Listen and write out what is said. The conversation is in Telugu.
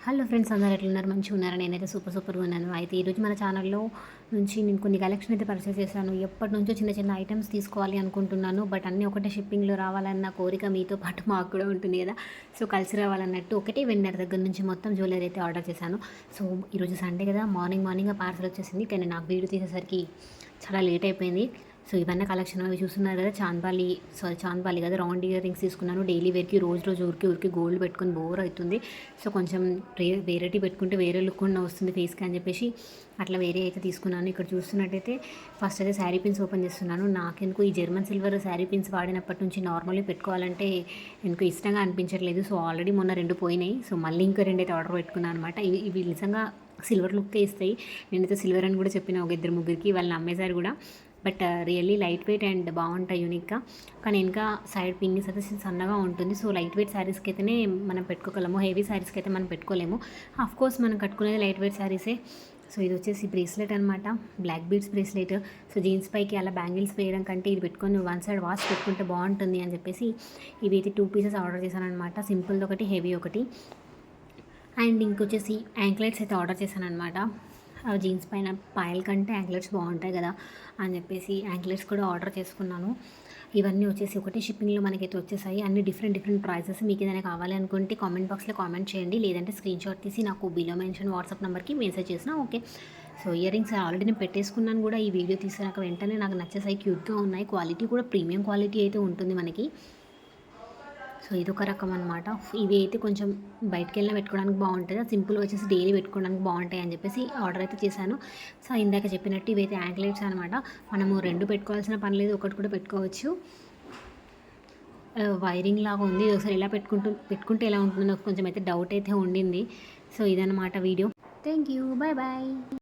హలో ఫ్రెండ్స్, అందరూ ఎట్లున్నారు? మంచిగా ఉన్నారా? నేనైతే సూపర్గా ఉన్నాను. అయితే ఈరోజు మన ఛానల్లో నుంచి నేను కొన్ని కలెక్షన్ అయితే పర్చేస్ చేశాను. ఎప్పటి నుంచో చిన్న చిన్న ఐటమ్స్ తీసుకోవాలి అనుకుంటున్నాను. బట్ అన్నీ ఒకటే షిప్పింగ్లో రావాలన్న కోరిక మీతో పాటు మాకు కూడా ఉంటుంది కదా. సో కలిసి రావాలన్నట్టు ఒకటే వెండర్ దగ్గర నుంచి మొత్తం జ్యువెలరీ అయితే ఆర్డర్ చేశాను. సో ఈరోజు సండే కదా, మార్నింగ్ పార్సల్ వచ్చేసింది. కానీ నాకు వీడియో తీసేసరికి చాలా లేట్ అయిపోయింది. సో ఇవన్నీ కలెక్షన్ అవి చూస్తున్నారు కదా, చాంద్బాలి కదా, రౌండ్ ఇయర్ రింగ్స్ తీసుకున్నాను. డైలీ వేర్కి రోజు ఊరికి గోల్డ్ పెట్టుకుని బోర్ అవుతుంది. సో కొంచెం వేరేటి పెట్టుకుంటే వేరే లుక్ కూడా వస్తుంది ఫేస్కి అని చెప్పేసి అట్లా వేరే అయితే తీసుకున్నాను. ఇక్కడ చూస్తున్నట్టయితే ఫస్ట్ అయితే శారీ పిన్స్ ఓపెన్ చేస్తున్నాను. నాకెందుకు ఈ జర్మన్ సిల్వర్ శారీ పిన్స్ వాడినప్పటి నుంచి నార్మల్లీ పెట్టుకోవాలంటే ఎందుకు ఇష్టంగా అనిపించట్లేదు. సో ఆల్రెడీ మొన్న 2 పోయినాయి. సో మళ్ళీ ఇంకా 2 అయితే ఆర్డర్ పెట్టుకున్నాను అనమాట. ఇవి నిజంగా సిల్వర్ లుక్కే ఇస్తాయి. నేనైతే సిల్వర్ అని కూడా చెప్పిన ఒక 2-3కి, వాళ్ళు నమ్మేశారు కూడా. But really light weight and బాగుంటాయి యూనిక్గా. కానీ ఇంకా సైడ్ పిన్నిస్ అయితే సన్నగా ఉంటుంది. సో లైట్ వెయిట్ శారీస్కి అయితేనే మనం పెట్టుకోగలము, హెవీ శారీస్కి అయితే మనం పెట్టుకోలేము. ఆఫ్ కోర్స్ మనం కట్టుకునేది లైట్ వెయిట్ శారీసే. సో ఇది వచ్చేసి బ్రేస్లెట్ అనమాట, black beads bracelet. So jeans పైకి అలా బ్యాంగిల్స్ వేయడం కంటే ఇది పెట్టుకొని వన్ సైడ్ వాచ్ పెట్టుకుంటే బాగుంటుంది అని చెప్పేసి ఇవి అయితే 2 పీసెస్ ఆర్డర్ చేశాను అనమాట. సింపుల్ది ఒకటి, హెవీ ఒకటి. అండ్ ఇంకొచ్చేసి యాంక్లెట్స్ అయితే ఆర్డర్ చేశాను అనమాట. జీన్స్ పైన పాయల్ కంటే యాంక్లెట్స్ బాగుంటాయి కదా అని చెప్పేసి యాంక్లెట్స్ కూడా ఆర్డర్ చేసుకున్నాను. ఇవన్నీ వచ్చేసి ఒకటే షిప్పింగ్లో మనకైతే వచ్చేసాయి. అన్ని డిఫరెంట్ ప్రైసెస్. మీకు ఏదైనా కావాలి అనుకుంటే కామెంట్ బాక్స్లో కామెంట్ చేయండి, లేదంటే స్క్రీన్ షాట్ తీసి నాకు బిలో మెన్షన్ వాట్సాప్ నెంబర్కి మెసేజ్ చేసినా okay. So ear rings already నేను పెట్టేసుకున్నాను కూడా. ఈ వీడియో తీసినాక వెంటనే నాకు నచ్చేసాయి, క్యూట్గా ఉన్నాయి. క్వాలిటీ కూడా ప్రీమియం క్వాలిటీ అయితే ఉంటుంది మనకి. సో ఇదొక రకం అనమాట. ఇవి అయితే కొంచెం బయటకు వెళ్ళినా పెట్టుకోవడానికి బాగుంటుంది, సింపుల్ వచ్చేసి డైలీ పెట్టుకోవడానికి బాగుంటాయి అని చెప్పేసి ఆర్డర్ అయితే చేశాను. సో ఇందాక చెప్పినట్టు ఇవైతే యాంక్లెట్స్ అనమాట. మనము 2 పెట్టుకోవాల్సిన పని లేదు, ఒకటి కూడా పెట్టుకోవచ్చు. వైరింగ్ లాగా ఉంది. ఒకసారి ఎలా పెట్టుకుంటే ఎలా ఉంటుందో కొంచెం అయితే డౌట్ అయితే ఉండింది. సో ఇదన్నమాట video. Thank you, bye bye.